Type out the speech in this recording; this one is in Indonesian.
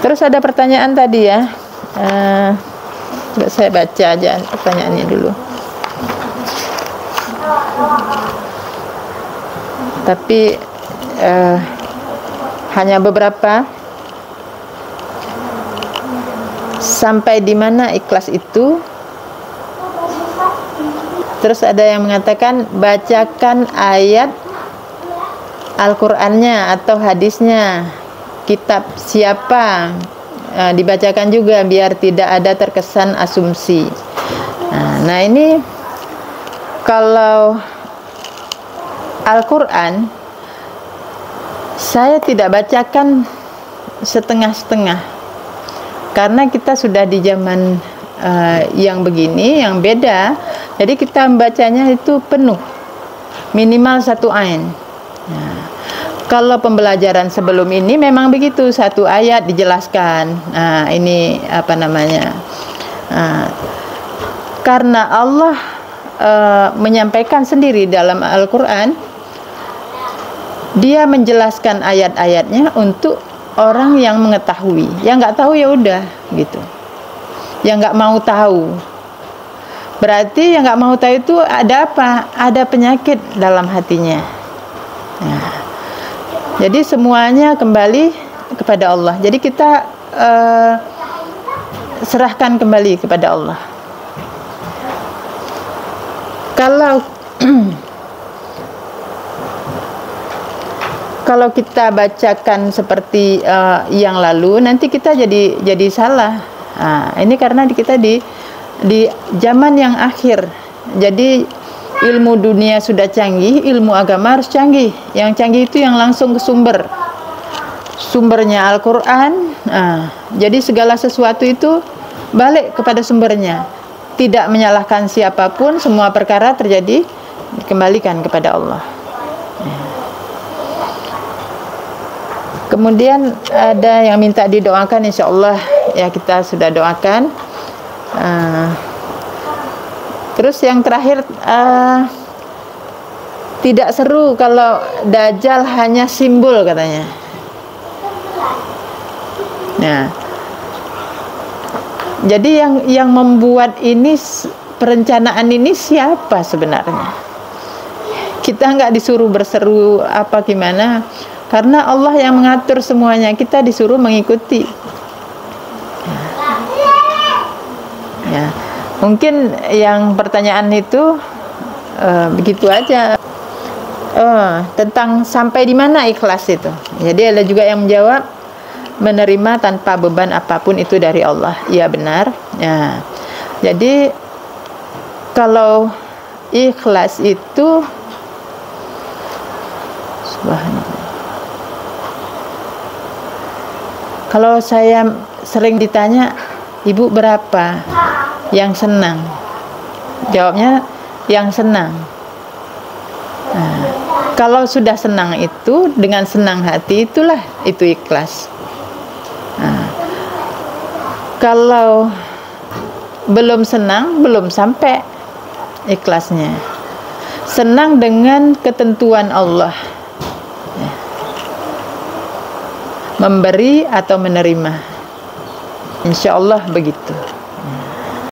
Terus ada pertanyaan tadi ya. Coba saya baca aja pertanyaannya dulu. Tapi hanya beberapa. Sampai di mana ikhlas itu? Terus ada yang mengatakan bacakan ayat Al-Qur'annya atau hadisnya, kitab siapa, dibacakan juga biar tidak ada terkesan asumsi. Nah ini kalau Al-Qur'an saya tidak bacakan setengah-setengah, karena kita sudah di zaman yang begini, yang beda. Jadi kita membacanya itu penuh, minimal 1 ain. Nah, kalau pembelajaran sebelum ini memang begitu, 1 ayat dijelaskan. Nah, ini apa namanya? Karena Allah menyampaikan sendiri dalam Al-Quran, Dia menjelaskan ayat-ayatnya untuk orang yang mengetahui. Yang nggak tahu ya udah gitu. Yang nggak mau tahu. Berarti yang nggak mau tahu itu ada apa? Ada penyakit dalam hatinya. Nah, jadi semuanya kembali kepada Allah. Jadi kita serahkan kembali kepada Allah. Kalau kita bacakan seperti yang lalu, nanti kita jadi salah. Nah, ini karena kita di zaman yang akhir. Jadi ilmu dunia sudah canggih, ilmu agama harus canggih. Yang canggih itu yang langsung ke sumbernya Al-Quran. Nah, jadi segala sesuatu itu balik kepada sumbernya, tidak menyalahkan siapapun. Semua perkara terjadi dikembalikan kepada Allah. Kemudian ada yang minta didoakan, insya Allah ya kita sudah doakan. Terus yang terakhir, tidak seru kalau Dajjal hanya simbol katanya. Nah, jadi yang membuat ini, perencanaan ini siapa sebenarnya? Kita nggak disuruh berseru apa gimana. Karena Allah yang mengatur semuanya, kita disuruh mengikuti. Ya, mungkin yang pertanyaan itu begitu aja. Tentang sampai di mana ikhlas itu. Jadi ada juga yang menjawab menerima tanpa beban apapun itu dari Allah. Iya benar. Ya. Jadi kalau ikhlas itu, subhanallah. Kalau saya sering ditanya, ibu berapa yang senang? Jawabnya yang senang. Nah, kalau sudah senang itu, dengan senang hati itulah itu ikhlas. Nah, kalau belum senang, belum sampai ikhlasnya. Senang dengan ketentuan Allah. Memberi atau menerima, insya Allah begitu.